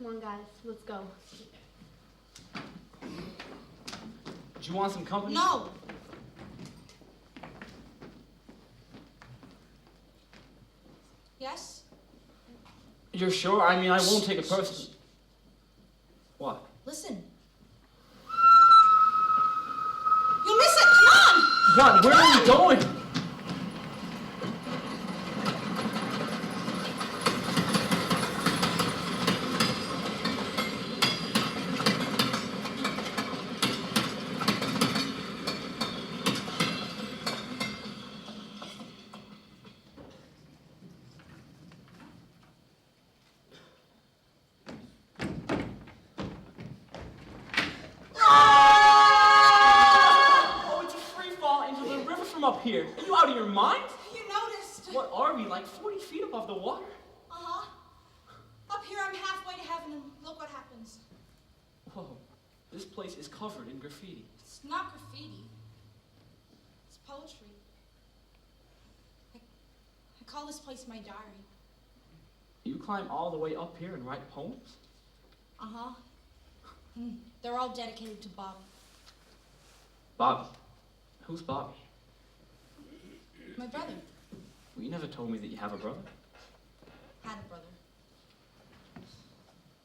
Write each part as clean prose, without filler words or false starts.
Come on, guys, let's go. Do you want some company? No. Yes? You're sure? I mean, I won't take it personally. What? Listen. You'll miss it. Come on. What? Where are you going? Up here. Are you out of your mind? You noticed. What are we, like 40 feet above the water? Uh-huh. Up here I'm halfway to heaven and look what happens. Whoa, this place is covered in graffiti. It's not graffiti. It's poetry. I call this place my diary. You climb all the way up here and write poems? Uh-huh. They're all dedicated to Bobby. Bobby? Who's Bobby? My brother. Well, you never told me that you have a brother. Had a brother.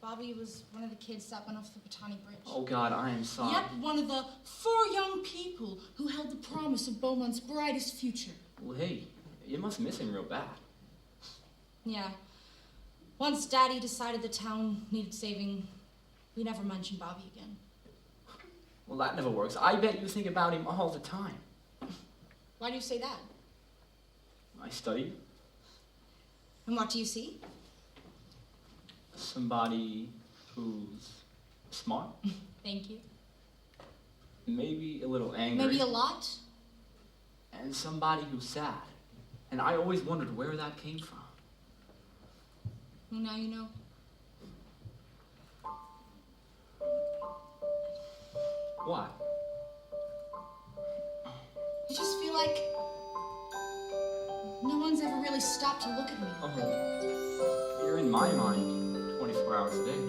Bobby was one of the kids that went off the Batani Bridge. Oh, God, I am sorry. Yep, one of the 4 young people who held the promise of Beaumont's brightest future. Well, hey, you must miss him real bad. Yeah. Once Daddy decided the town needed saving, we never mentioned Bobby again. Well, that never works. I bet you think about him all the time. Why do you say that? I study. And what do you see? Somebody who's smart. Thank you. Maybe a little angry. Maybe a lot? And somebody who's sad. And I always wondered where that came from. Well, now you know. What? I just feel like no one's ever really stopped to look at me. Oh, you're in my mind 24 hours a day.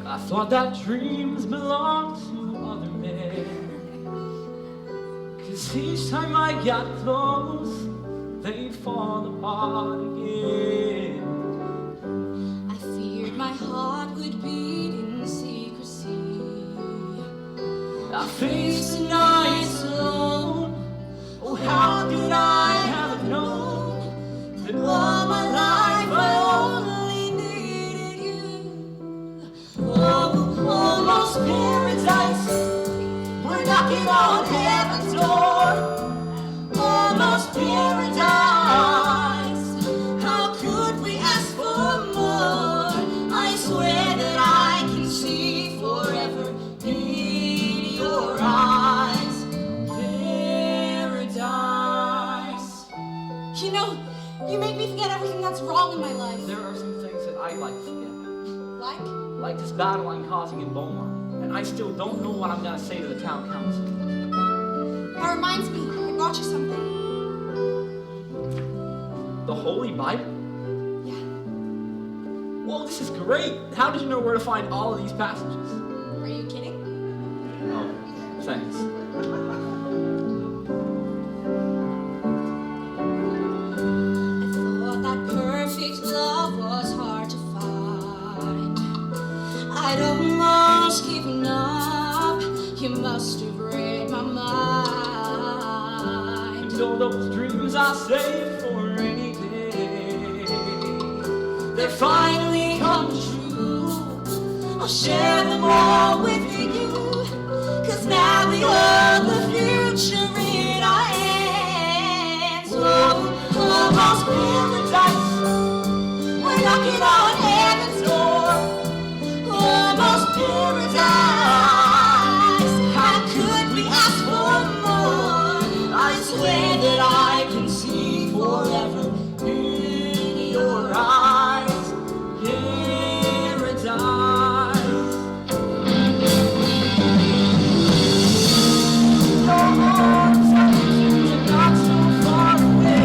I thought that dreams belonged to other men, 'cause each time I got close, they'd fall apart again. I feared my heart would beat in secrecy. I faced the nights alone. Oh, how could I have known that all my life I only needed you? Oh, almost paradise, we're knocking on heaven's door. Almost paradise, how could we ask for more? I swear that I can see forever in your eyes. Paradise. You know, you make me forget everything that's wrong in my life. There are some things that I'd like to forget. Like? Like this battle I'm causing in Beaumont. And I still don't know what I'm going to say to the town council. That reminds me, I brought you something. The Holy Bible? Yeah. Whoa, this is great. How did you know where to find all of these passages? Are you kidding? Oh, thanks. I thought that perfect love was hard to find. I'd almost given up. You must have read my mind. And all those dreams I saved for a rainy day, they finally come true. I'll share them all with you, 'cause now we hold the future in our hands. Oh, almost paradise, we're knocking on heaven's door. Almost paradise, how could we ask for more? I swear that I can see forever in your eyes. Paradise. Your arms are not so far away.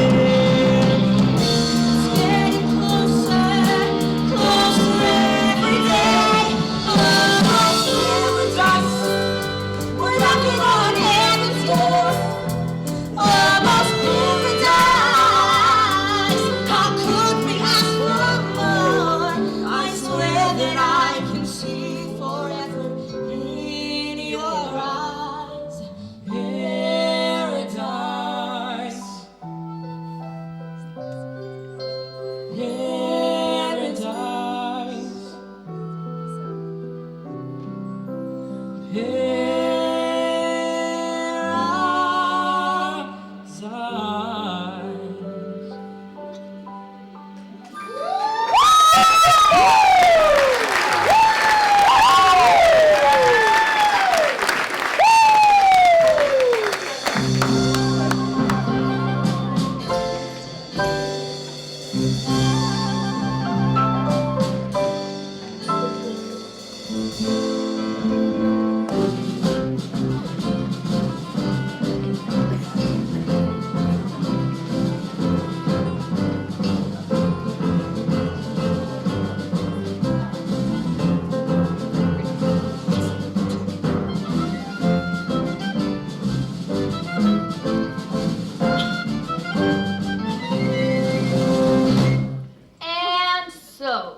And so,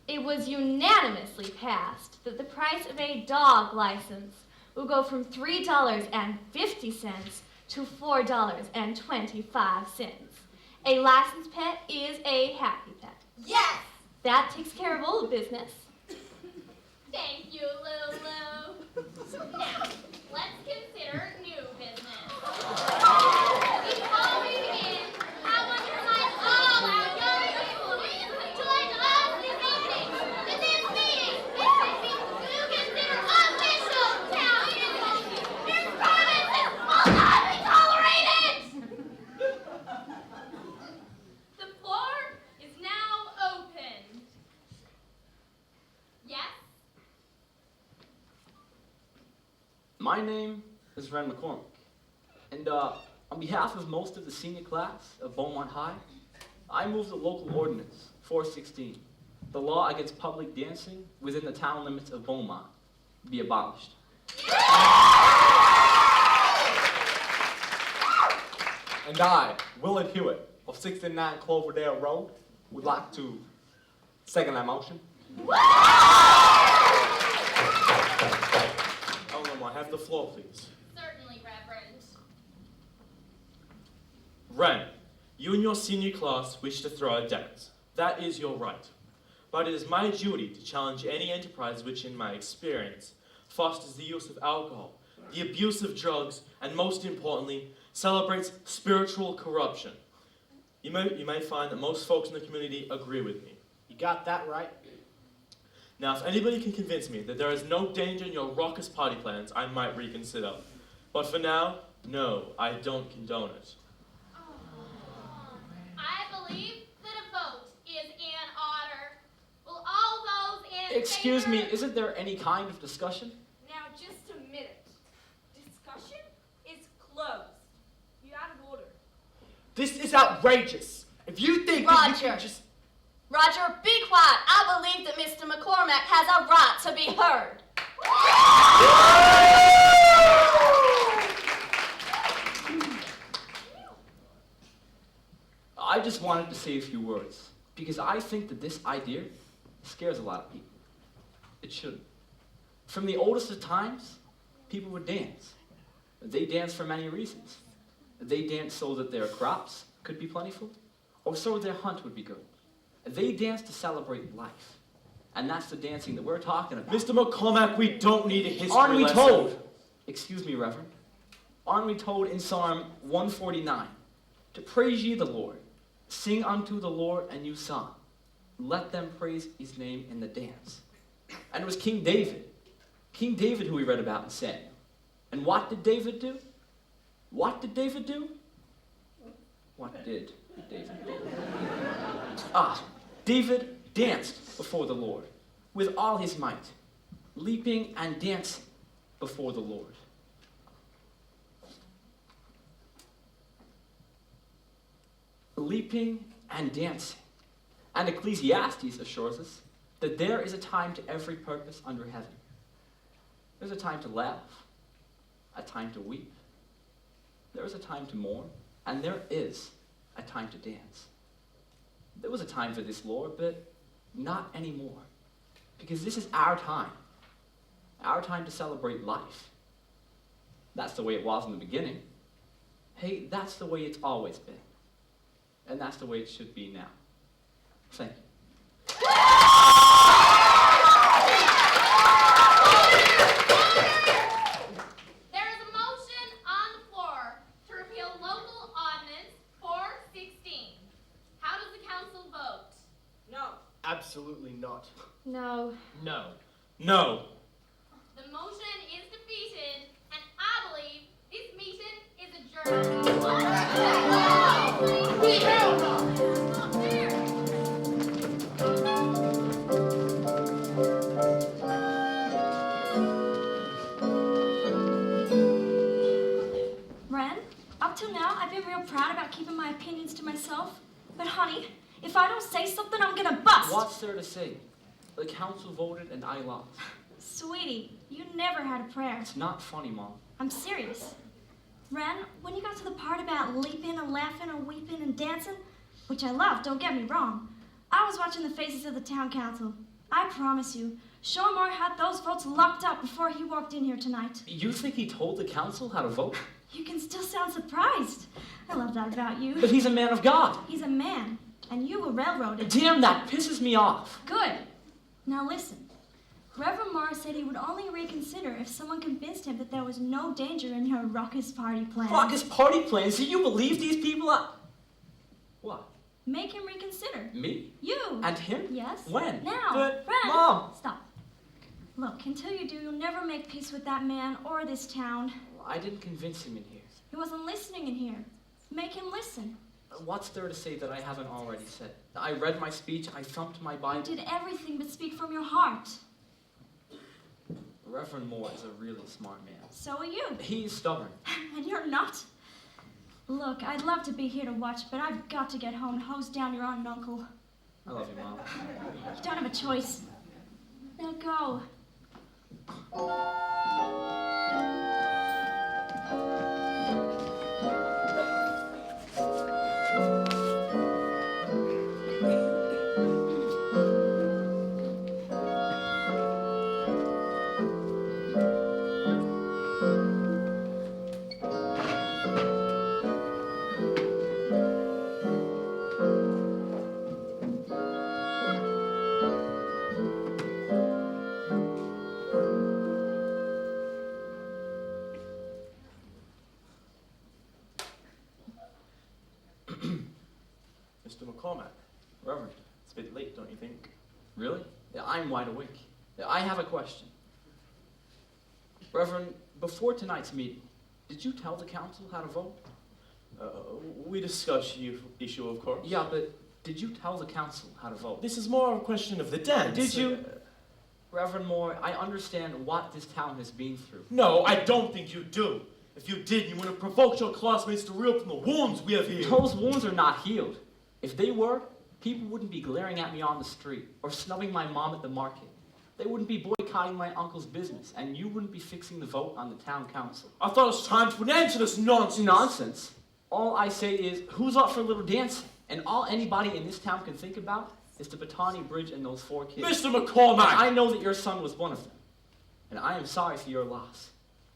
it was unanimously passed that the price of a dog license will go from $3.50 to $4.25. A licensed pet is a happy pet. Yes! That takes care of old business. Thank you, Lulu. Now, let's consider new business. Before we begin, I want to remind all our young people to join us this evening. In this meeting, you consider official town business. This province will not be tolerated. The floor is now open. Yes? My name is Ren McCormick, and on behalf of most of the senior class of Beaumont High, I move the local ordinance 416, the law against public dancing within the town limits of Beaumont, be abolished. And I, Willard Hewitt, of 69 Cloverdale Road, would like to second that motion. Eleanor, have the floor, please. Certainly, Reverend. Ren, you and your senior class wish to throw a dance. That is your right. But it is my duty to challenge any enterprise which, in my experience, fosters the use of alcohol, the abuse of drugs, and most importantly, celebrates spiritual corruption. You may find that most folks in the community agree with me. You got that right. Now, if anybody can convince me that there is no danger in your raucous party plans, I might reconsider. But for now, no, I don't condone it. I believe that a vote is in order. Will all those in Excuse me, favor... isn't there any kind of discussion? Now, just a minute. Discussion is closed. You're out of order. This is outrageous. If you think that you Roger. can just... Roger, be quiet. I believe that Mr. McCormack has a right to be heard. I just wanted to say a few words, because I think that this idea scares a lot of people. It shouldn't. From the oldest of times, people would dance. They danced for many reasons. They danced so that their crops could be plentiful, or so their hunt would be good. They danced to celebrate life. And that's the dancing that we're talking about. Mr. McCormack, we don't need a history Aren't we lesson. told, excuse me, Reverend, aren't we told in Psalm 149, to praise ye the Lord, sing unto the Lord a new song, let them praise his name in the dance. And it was King David who we read about in Samuel. And what did David do? What did David do? What did David do? David danced before the Lord with all his might, leaping and dancing before the Lord. Leaping and dancing. And Ecclesiastes assures us that there is a time to every purpose under heaven. There's a time to laugh, a time to weep. There is a time to mourn, and there is a time to dance. There was a time for this, Lord, but not anymore. Because this is our time to celebrate life. That's the way it was in the beginning. Hey, that's the way it's always been. And that's the way it should be now. Thank you. There is a motion on the floor to repeal local ordinance 416. How does the council vote? No. Absolutely not. No. No. No. The motion is defeated, and I believe this meeting is adjourned. Hell no! Not fair. myself. But honey, if I don't say something, I'm gonna bust. What's there to say? The council voted and I lost. Sweetie, you never had a prayer. It's not funny, Mom. I'm serious. Ren, when you got to the part about leaping and laughing and weeping and dancing, which I love, don't get me wrong, I was watching the faces of the town council. I promise you, Shoremore had those votes locked up before he walked in here tonight. You think he told the council how to vote? You can still sound surprised. I love that about you. But he's a man of God. He's a man, and you were railroaded. Damn, that pisses me off. Good. Now listen. Reverend Morris said he would only reconsider if someone convinced him that there was no danger in her raucous party plan. Raucous party plans? Do you believe these people are... What? Make him reconsider. Me? You. And him? Yes. When? Now. But, Ren, Mom! Stop. Look, until you do, you'll never make peace with that man or this town. I didn't convince him in here. He wasn't listening in here. Make him listen. What's there to say that I haven't already said? I read my speech, I thumped my Bible. You did everything but speak from your heart. Reverend Moore is a really smart man. So are you. He's stubborn. And you're not. Look, I'd love to be here to watch, but I've got to get home and hose down your aunt and uncle. I love you, Mom. You don't have a choice. Now go. Mr. McCormack, Reverend. it's a bit late, don't you think? Really? Yeah, I'm wide awake. Yeah, I have a question. Reverend, before tonight's meeting, did you tell the council how to vote? We discussed the issue, of course. Yeah, but did you tell the council how to vote? This is more a question of the dance. Did you? Reverend Moore, I understand what this town has been through. No, I don't think you do. If you did, you would have provoked your classmates to reopen the wounds we have healed. Those wounds are not healed. If they were, people wouldn't be glaring at me on the street or snubbing my mom at the market. They wouldn't be boycotting my uncle's business, and you wouldn't be fixing the vote on the town council. I thought it was time to put an end to this nonsense. Nonsense? All I say is, who's up for a little dancing? And all anybody in this town can think about is the Batani Bridge and those 4 kids. Mr. McCormack! I know that your son was one of them, and I am sorry for your loss.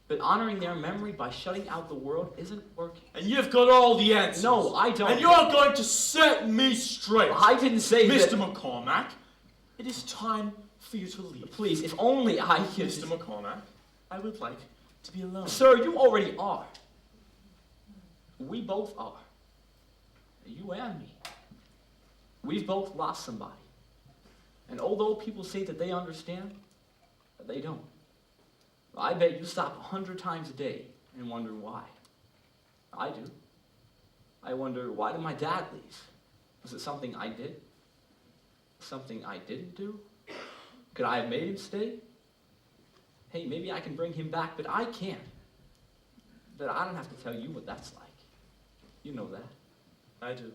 But honoring their memory by shutting out the world isn't working. And you've got all the answers. No, I don't. And you're going to set me straight. I didn't say Mr. that. McCormack, it is time for you to leave. Please, if only I could... Mr. McCormack, I would like to be alone. Sir, you already are. We both are. You and me. We've both lost somebody. And although people say that they understand, they don't. I bet you stop 100 times a day and wonder why. I do. I wonder, why did my dad leave? Was it something I did? Something I didn't do? Could I have made him stay? Hey, maybe I can bring him back, but I can't. But I don't have to tell you what that's like. You know that. I do.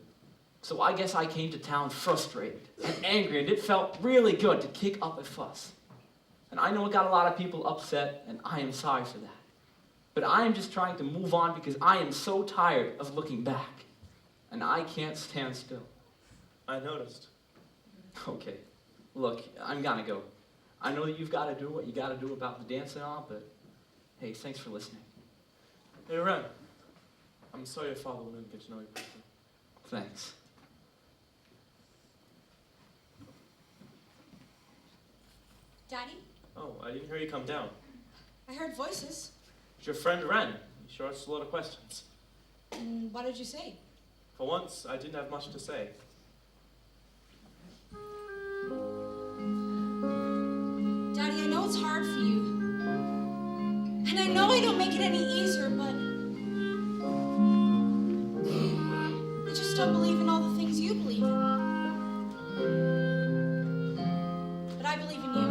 So I guess I came to town frustrated and angry, and it felt really good to kick up a fuss. And I know it got a lot of people upset, and I am sorry for that. But I am just trying to move on because I am so tired of looking back. And I can't stand still. I noticed. Okay, look, I'm gonna go. I know that you've got to do what you got to do about the dance and all, but hey, thanks for listening. Hey, Ren. I'm sorry your father wouldn't get to know you personally. Thanks. Daddy, Oh, I didn't hear you come down. I heard voices. It's your friend Ren. He sure asked a lot of questions. What did you say? For once, I didn't have much to say. Daddy, I know it's hard for you. And I know I don't make it any easier, but I just don't believe in all the things you believe in. But I believe in you.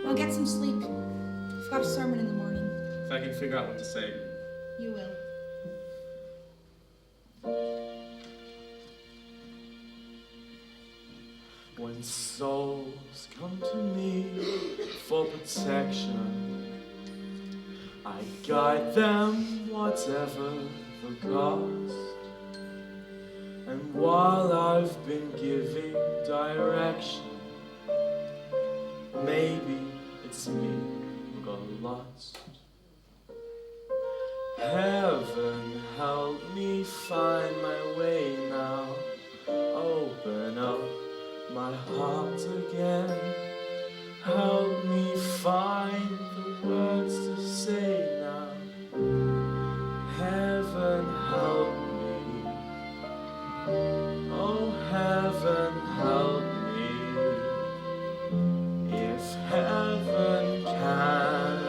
Now get some sleep. I've got a sermon in the morning. If I can figure out what to say. You will. When souls come to me for protection, I guide them whatever the cost. And while I've been giving direction, maybe it's me who got lost. Heaven help me find my way now. Open up my heart again. Help me find the words to say now. Heaven help me. Oh, heaven help me. If heaven can.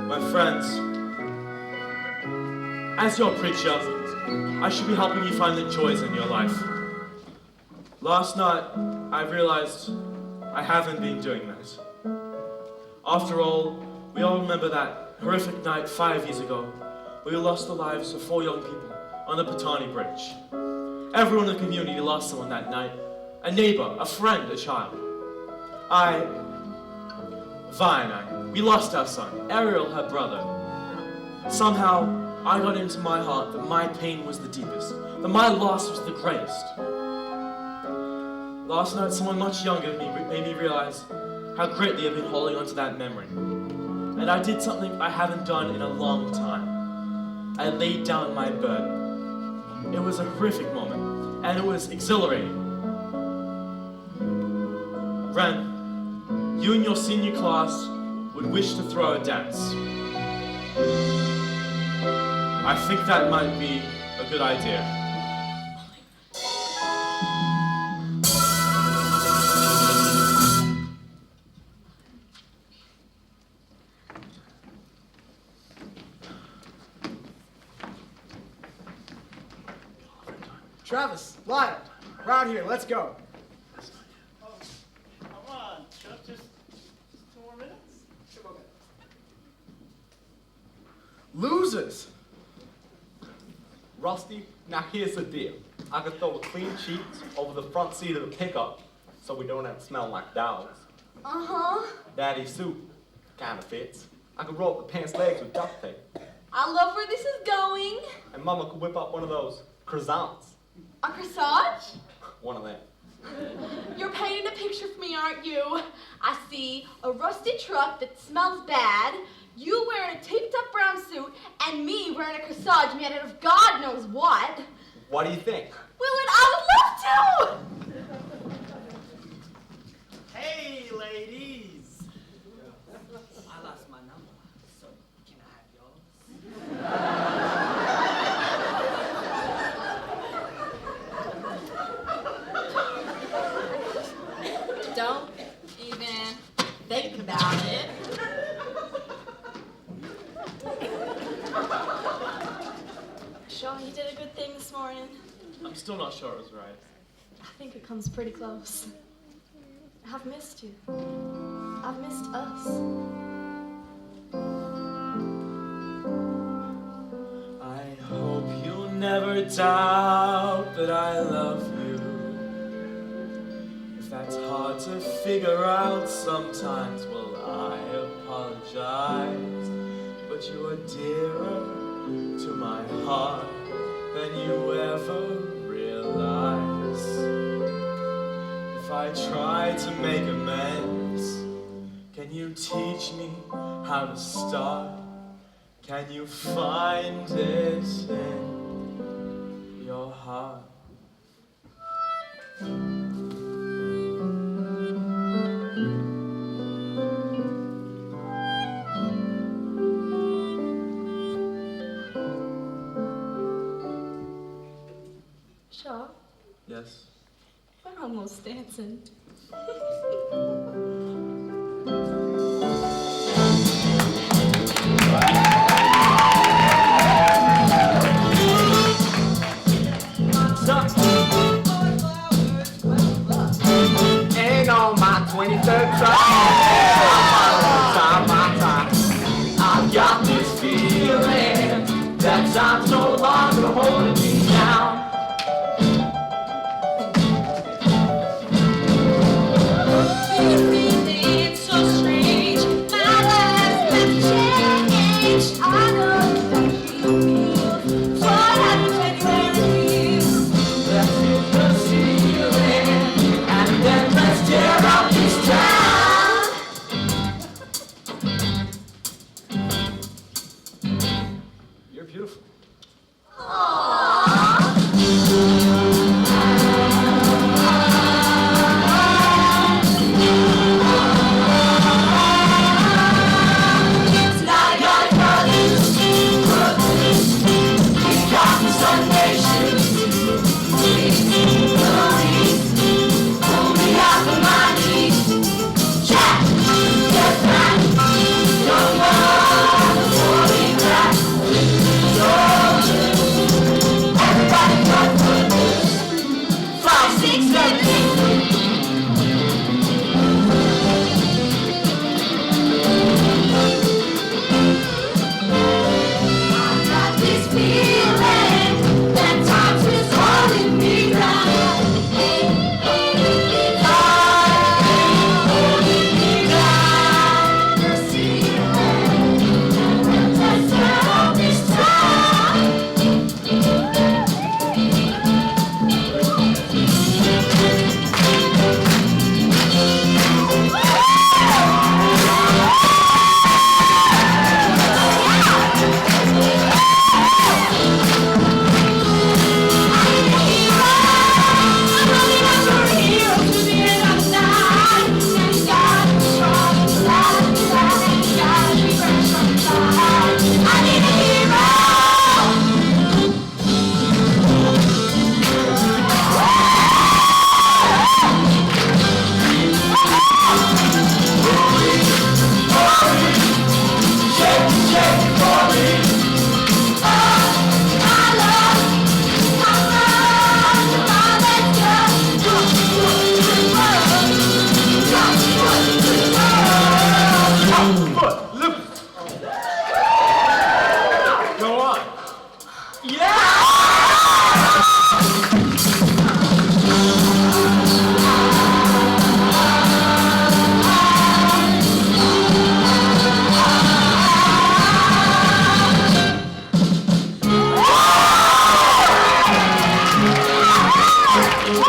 My friends, as your preacher, I should be helping you find the joys in your life. Last night, I realized I haven't been doing that. After all, we all remember that horrific night 5 years ago, where we lost the lives of 4 young people on the Patani Bridge. Everyone in the community lost someone that night. A neighbor, a friend, a child. Vi and I, we lost our son, Ariel, her brother. Somehow, I got into my heart that my pain was the deepest, that my loss was the greatest. Last night, someone much younger than me made me realize how greatly I've been holding on to that memory. And I did something I haven't done in a long time. I laid down my burden. It was a horrific moment, and it was exhilarating. Ren, you and your senior class would wish to throw a dance. I think that might be a good idea. Travis, Lyle, we're out here. Let's go. Come on, Chuck, just 2 more minutes. Losers. Rusty, now here's the deal. I could throw a clean sheet over the front seat of the pickup so we don't have to smell like dogs. Uh-huh. Daddy's suit kind of fits. I could roll up the pants legs with duct tape. I love where this is going. And Mama could whip up one of those croissants. A corsage? One of them. You're painting a picture for me, aren't you? I see a rusty truck that smells bad, you wearing a taped-up brown suit, and me wearing a corsage made out of God knows what. What do you think? Willard, I would love to! Hey, ladies. I lost my number, so can I have yours? Don't even think about it. Shaw, you did a good thing this morning. I'm still not sure it was right. I think it comes pretty close. I've missed you. I've missed us. I hope you'll never doubt that I love you. If that's hard to figure out sometimes, well, I apologize. But you are dearer to my heart than you ever realize. If I try to make amends, can you teach me how to start? Can you find it in your heart? Shaw, Yes. we're almost dancing. Ain't on my Now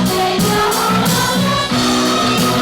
take your hold on.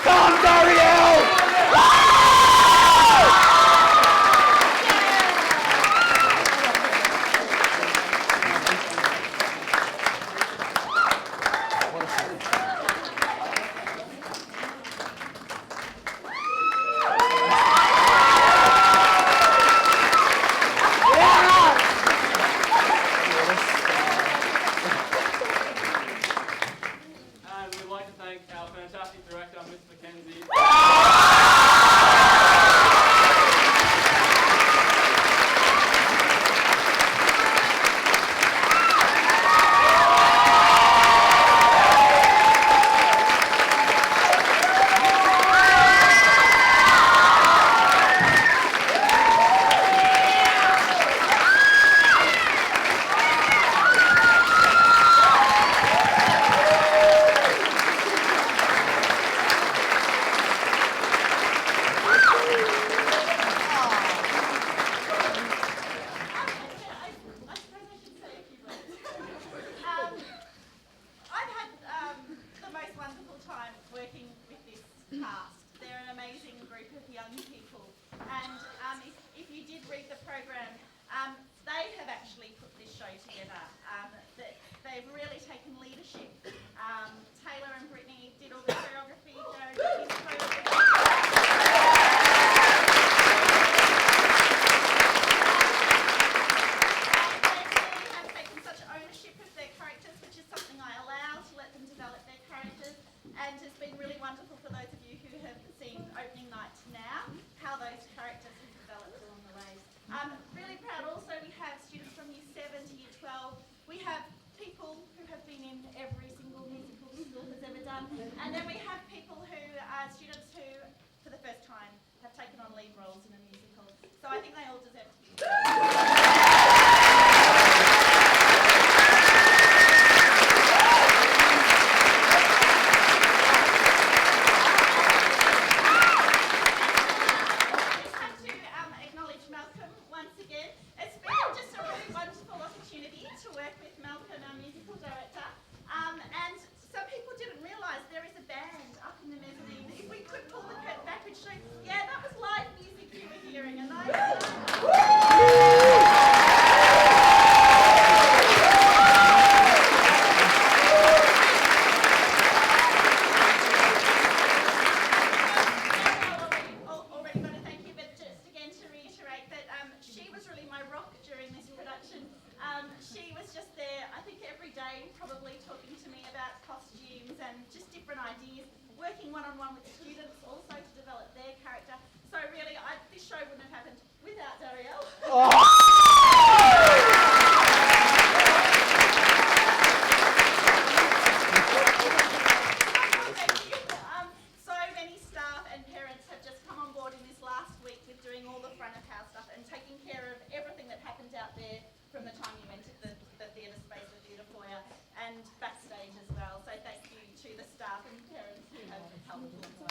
Come, Dariel! And we'd like to thank our fantastic director, Miss Mackenzie. I suppose I should say a few words. I've had the most wonderful time working with this cast. They're an amazing group of young people. And if you did read the program, they have actually put this show together. They've really taken leadership. Taylor and Brittany did all the choreography, Jared did his choreography. They have taken such ownership of their characters, which is something I allow to let them develop their characters, and it's been really wonderful for those of you who have seen opening night to now, how those characters have developed along the way. I'm really proud also we have students from Year 7 to Year 12. We have people who have been in every single musical the school has ever done, and then we have people who are students who, for the first time, have taken on lead roles in a musical. So I think they all deserve to be. Acknowledge Malcolm once again. It's been just a really wonderful opportunity to work with Malcolm, our musical director. And some people didn't realise there is a band up in the mezzanine. If we could pull the curtain back and show, yeah, that was live music you were hearing, and already got to thank you, but just again to reiterate that she was really my rock during this production. She was just there, I think every day, probably talking to me about costumes and just different ideas, working one-on-one with students also to develop their character. So really, this show wouldn't have happened without Dariel. Thank you. So many staff and parents have just come on board in this last week with doing all the front of house stuff and taking care of everything that happens out there from the time you entered the theatre space, the theatre foyer, and backstage as well. So thank you to the staff and parents who have helped.